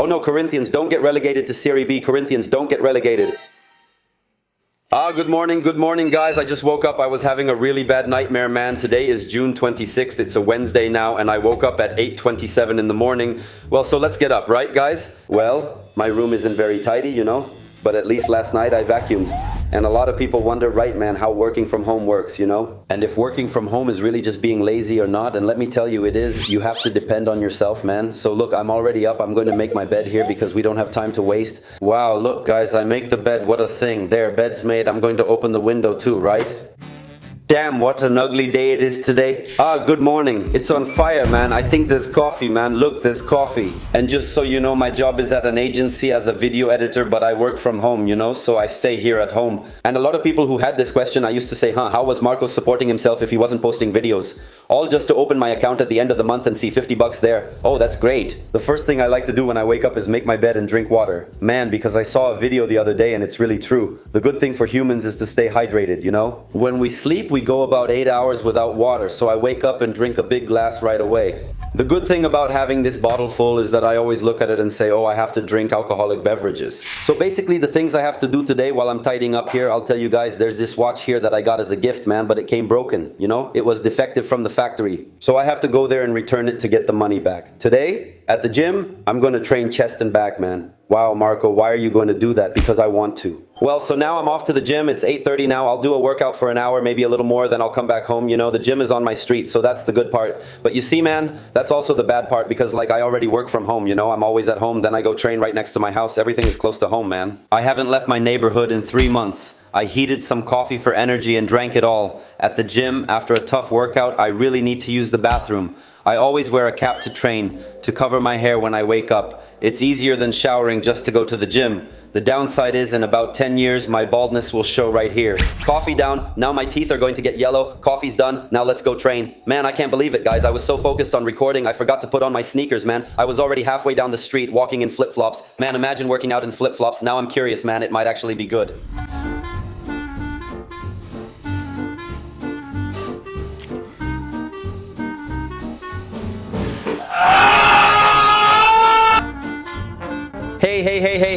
Oh no, Corinthians, don't get relegated to Serie B. Corinthians, don't get relegated. Good morning guys. I just woke up. I was having a really bad nightmare, man. Today is June 26th. It's a Wednesday now, and I woke up at 8:27 in the morning. Well, so let's get up, right guys? Well, my room isn't very tidy, you know, but at least last night I vacuumed. And a lot of people wonder, right man, how working from home works, you know? And if working from home is really just being lazy or not, and let me tell you it is, you have to depend on yourself, man. So look, I'm already up. I'm going to make my bed here because we don't have time to waste. Wow, look guys, I make the bed. What a thing. There, bed's made. I'm going to open the window too, right? Damn, what an ugly day it is today. Good morning. It's on fire, man. I think there's coffee, man. Look, there's coffee. And just so you know, my job is at an agency as a video editor, but I work from home, you know, so I stay here at home. And a lot of people who had this question, I used to say, how was Marco supporting himself if he wasn't posting videos? All just to open my account at the end of the month and see 50 bucks there. Oh, that's great. The first thing I like to do when I wake up is make my bed and drink water. Man, because I saw a video the other day and it's really true. The good thing for humans is to stay hydrated, you know? When we sleep, we go about 8 hours without water, so I wake up and drink a big glass right away. The good thing about having this bottle full is that I always look at it and say, oh, I have to drink alcoholic beverages. So basically the things I have to do today while I'm tidying up here, I'll tell you guys, there's this watch here that I got as a gift, man, but it came broken, you know? It was defective from the factory. So I have to go there and return it to get the money back. Today, at the gym, I'm going to train chest and back, man. Wow, Marco, why are you going to do that? Because I want to. Well, so now I'm off to the gym. It's 8:30 now. I'll do a workout for an hour, maybe a little more, then I'll come back home. You know, the gym is on my street, so that's the good part. But you see, man, that's also the bad part because like I already work from home, you know, I'm always at home. Then I go train right next to my house. Everything is close to home, man. I haven't left my neighborhood in 3 months. I heated some coffee for energy and drank it all. At the gym, after a tough workout, I really need to use the bathroom. I always wear a cap to train, to cover my hair when I wake up. It's easier than showering just to go to the gym. The downside is in about 10 years, my baldness will show right here. Coffee down, now my teeth are going to get yellow. Coffee's done, now let's go train. Man, I can't believe it, guys. I was so focused on recording, I forgot to put on my sneakers, man. I was already halfway down the street walking in flip-flops. Man, imagine working out in flip-flops. Now I'm curious, man. It might actually be good.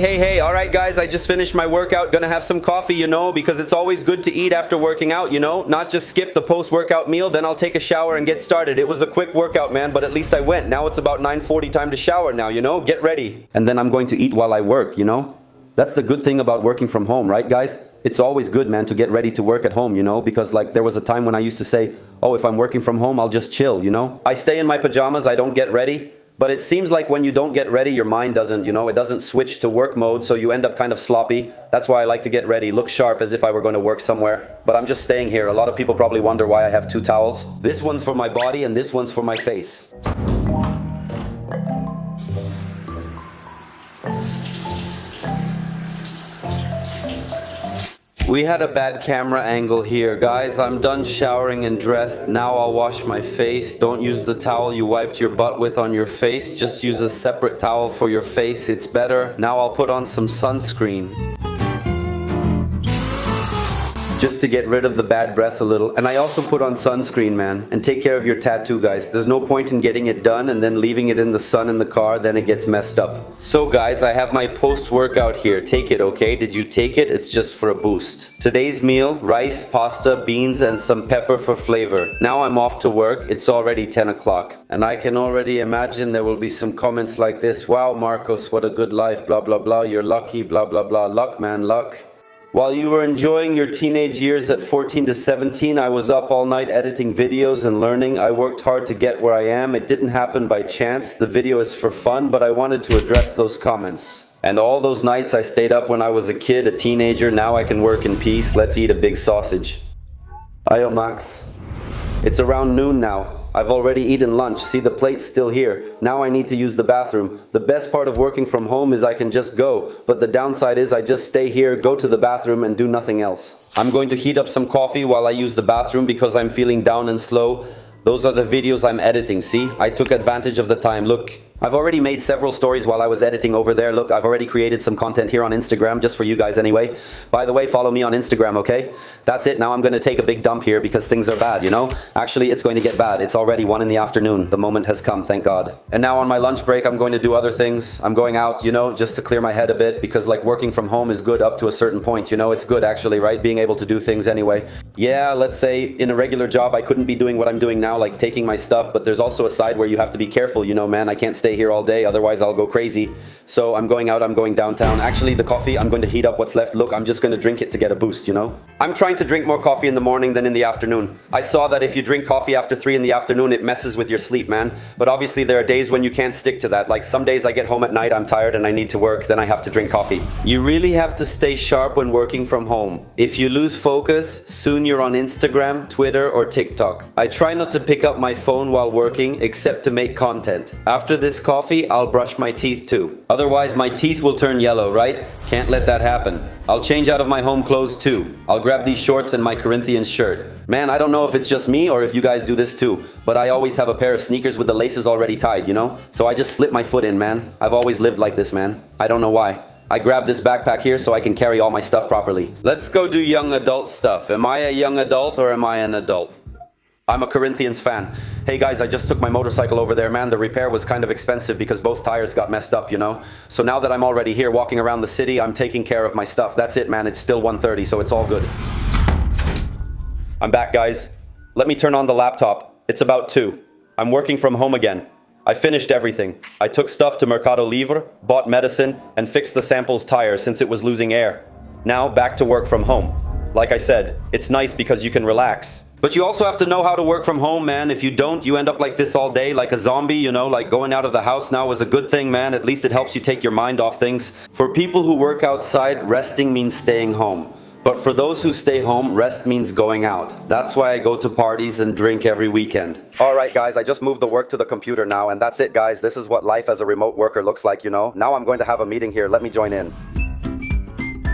Hey, alright guys, I just finished my workout. Gonna have some coffee, you know, because it's always good to eat after working out, you know, not just skip the post-workout meal, then I'll take a shower and get started. It was a quick workout, man, but at least I went. Now it's about 9:40, time to shower now, you know, get ready. And then I'm going to eat while I work, you know. That's the good thing about working from home, right guys? It's always good, man, to get ready to work at home, you know, because like there was a time when I used to say, oh, if I'm working from home, I'll just chill, you know. I stay in my pajamas, I don't get ready. But it seems like when you don't get ready, your mind doesn't, you know, it doesn't switch to work mode, so you end up kind of sloppy. That's why I like to get ready, look sharp as if I were going to work somewhere. But I'm just staying here. A lot of people probably wonder why I have 2 towels. This one's for my body and this one's for my face. We had a bad camera angle here. Guys, I'm done showering and dressed. Now I'll wash my face. Don't use the towel you wiped your butt with on your face. Just use a separate towel for your face. It's better. Now I'll put on some sunscreen, just to get rid of the bad breath a little. And I also put on sunscreen, man. And take care of your tattoo, guys. There's no point in getting it done and then leaving it in the sun in the car, then it gets messed up. So guys, I have my post-workout here. Take it, okay? Did you take it? It's just for a boost. Today's meal, rice, pasta, beans, and some pepper for flavor. Now I'm off to work. It's already 10 o'clock. And I can already imagine there will be some comments like this. Wow, Marcos, what a good life, blah, blah, blah. You're lucky, blah, blah, blah. Luck, man, luck. While you were enjoying your teenage years at 14 to 17, I was up all night editing videos and learning. I worked hard to get where I am. It didn't happen by chance. The video is for fun, but I wanted to address those comments. And all those nights I stayed up when I was a kid, a teenager, now I can work in peace. Let's eat a big sausage. Ayo, Max. It's around noon now. I've already eaten lunch. See, the plate's still here. Now I need to use the bathroom. The best part of working from home is I can just go, but the downside is I just stay here, go to the bathroom, and do nothing else. I'm going to heat up some coffee while I use the bathroom because I'm feeling down and slow. Those are the videos I'm editing, see? I took advantage of the time. Look, I've already made several stories while I was editing over there. Look, I've already created some content here on Instagram, just for you guys anyway. By the way, follow me on Instagram, okay? That's it. Now I'm going to take a big dump here because things are bad, you know? Actually, it's going to get bad. It's already 1 in the afternoon. The moment has come, thank God. And now on my lunch break, I'm going to do other things. I'm going out, you know, just to clear my head a bit, because like working from home is good up to a certain point, you know? It's good actually, right? Being able to do things anyway. Yeah, let's say in a regular job, I couldn't be doing what I'm doing now, like taking my stuff, but there's also a side where you have to be careful, you know, man. I can't stay here all day, otherwise I'll go crazy. So I'm going out, I'm going downtown. Actually, the coffee, I'm going to heat up what's left. Look, I'm just going to drink it to get a boost, you know? I'm trying to drink more coffee in the morning than in the afternoon. I saw that if you drink coffee after 3 in the afternoon, it messes with your sleep, man. But obviously there are days when you can't stick to that. Like some days I get home at night, I'm tired and I need to work, then I have to drink coffee. You really have to stay sharp when working from home. If you lose focus, soon you're on Instagram, Twitter, or TikTok. I try not to pick up my phone while working, except to make content. After this coffee, I'll brush my teeth too. Otherwise, my teeth will turn yellow, right? Can't let that happen. I'll change out of my home clothes too. I'll grab these shorts and my Corinthians shirt. Man, I don't know if it's just me or if you guys do this too, but I always have a pair of sneakers with the laces already tied, you know? So I just slip my foot in, man. I've always lived like this, man. I don't know why. I grabbed this backpack here so I can carry all my stuff properly. Let's go do young adult stuff. Am I a young adult or am I an adult? I'm a Corinthians fan. Hey guys, I just took my motorcycle over there, man. The repair was kind of expensive because both tires got messed up, you know? So now that I'm already here walking around the city, I'm taking care of my stuff. That's it, man. It's still 1:30, so it's all good. I'm back, guys. Let me turn on the laptop. It's about 2. I'm working from home again. I finished everything. I took stuff to Mercado Libre, bought medicine, and fixed the sample's tire since it was losing air. Now, back to work from home. Like I said, it's nice because you can relax. But you also have to know how to work from home, man. If you don't, you end up like this all day, like a zombie, you know, like going out of the house now is a good thing, man. At least it helps you take your mind off things. For people who work outside, resting means staying home. But for those who stay home, rest means going out. That's why I go to parties and drink every weekend. Alright guys, I just moved the work to the computer now, and that's it guys. This is what life as a remote worker looks like, you know. Now I'm going to have a meeting here. Let me join in.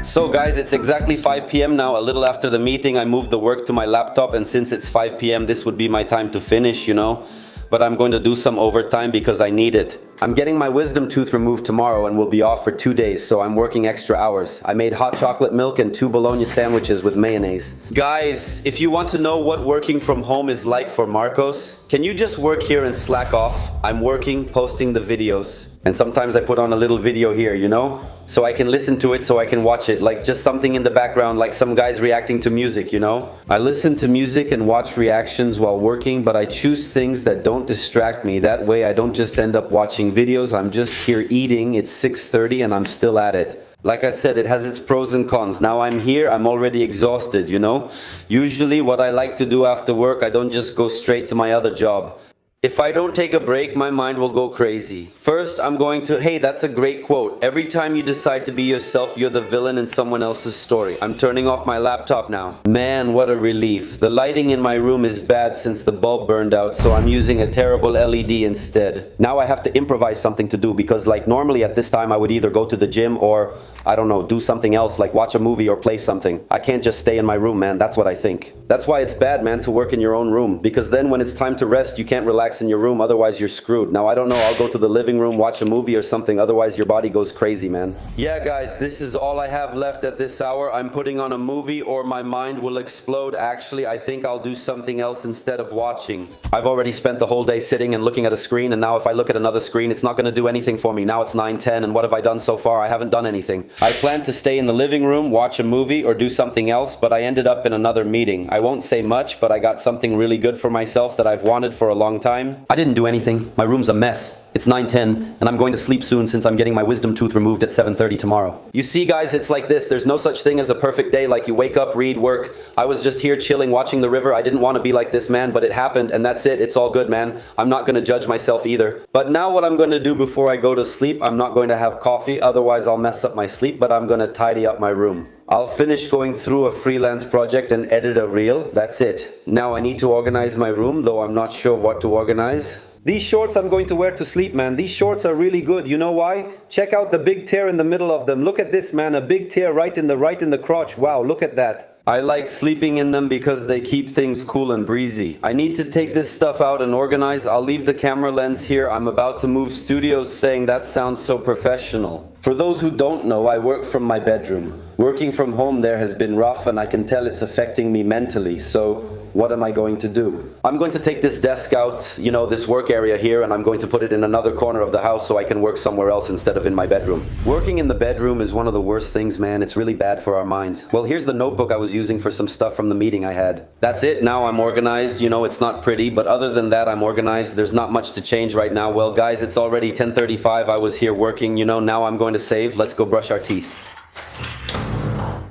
So guys, it's exactly 5 p.m. now. A little after the meeting, I moved the work to my laptop, and since it's 5 p.m., this would be my time to finish, you know. But I'm going to do some overtime because I need it. I'm getting my wisdom tooth removed tomorrow and will be off for 2 days, so I'm working extra hours. I made hot chocolate milk and 2 bologna sandwiches with mayonnaise. Guys, if you want to know what working from home is like for Marcos, can you just work here and slack off? I'm working, posting the videos. And sometimes I put on a little video here, you know? So I can listen to it, so I can watch it, like just something in the background, like some guys reacting to music, you know? I listen to music and watch reactions while working, but I choose things that don't distract me. That way I don't just end up watching videos, I'm just here eating. It's 6:30 and I'm still at it. Like I said, it has its pros and cons. Now I'm here, I'm already exhausted, you know? Usually what I like to do after work, I don't just go straight to my other job. If I don't take a break, my mind will go crazy. First, I'm going to, hey, that's a great quote. Every time you decide to be yourself, you're the villain in someone else's story. I'm turning off my laptop now. Man, what a relief. The lighting in my room is bad since the bulb burned out, so I'm using a terrible LED instead. Now I have to improvise something to do because like normally at this time I would either go to the gym or, I don't know, do something else like watch a movie or play something. I can't just stay in my room, man. That's what I think. That's why it's bad, man, to work in your own room, because then when it's time to rest, you can't relax in your room, otherwise you're screwed. Now I don't know, I'll go to the living room, watch a movie or something, otherwise your body goes crazy, man. Yeah guys, this is all I have left at this hour. I'm putting on a movie or my mind will explode. Actually, I think I'll do something else instead of watching. I've already spent the whole day sitting and looking at a screen, and now if I look at another screen, it's not going to do anything for me. Now it's 9:10, and what have I done so far? I haven't done anything. I planned to stay in the living room, watch a movie or do something else, but I ended up in another meeting. I won't say much, but I got something really good for myself that I've wanted for a long time. I didn't do anything. My room's a mess. It's 9:10 and I'm going to sleep soon since I'm getting my wisdom tooth removed at 7:30 tomorrow. You see guys, it's like this. There's no such thing as a perfect day, like you wake up, read, work. I was just here chilling, watching the river. I didn't want to be like this, man, but it happened and that's it. It's all good, man. I'm not going to judge myself either. But now what I'm going to do before I go to sleep, I'm not going to have coffee, otherwise I'll mess up my sleep, but I'm going to tidy up my room. I'll finish going through a freelance project and edit a reel. That's it. Now I need to organize my room, though I'm not sure what to organize. These shorts I'm going to wear to sleep, man. These shorts are really good. You know why? Check out the big tear in the middle of them. Look at this, man. A big tear right in the crotch. Wow, look at that. I like sleeping in them because they keep things cool and breezy. I need to take this stuff out and organize. I'll leave the camera lens here. I'm about to move studios, saying that sounds so professional. For those who don't know, I work from my bedroom. Working from home there has been rough, and I can tell it's affecting me mentally, so what am I going to do? I'm going to take this desk out, you know, this work area here, and I'm going to put it in another corner of the house so I can work somewhere else instead of in my bedroom. Working in the bedroom is one of the worst things, man. It's really bad for our minds. Well, here's the notebook I was using for some stuff from the meeting I had. That's it. Now I'm organized. You know, it's not pretty, but other than that, I'm organized. There's not much to change right now. Well, guys, it's already 10:35. I was here working. You know, now I'm going to save. Let's go brush our teeth.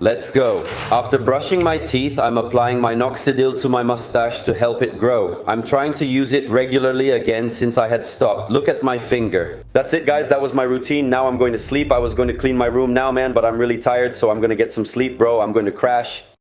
Let's go. After brushing my teeth, I'm applying minoxidil to my mustache to help it grow. I'm trying to use it regularly again since I had stopped. Look at my finger. That's it, guys. That was my routine. Now I'm going to sleep. I was going to clean my room now, man, but I'm really tired, so I'm going to get some sleep, bro. I'm going to crash.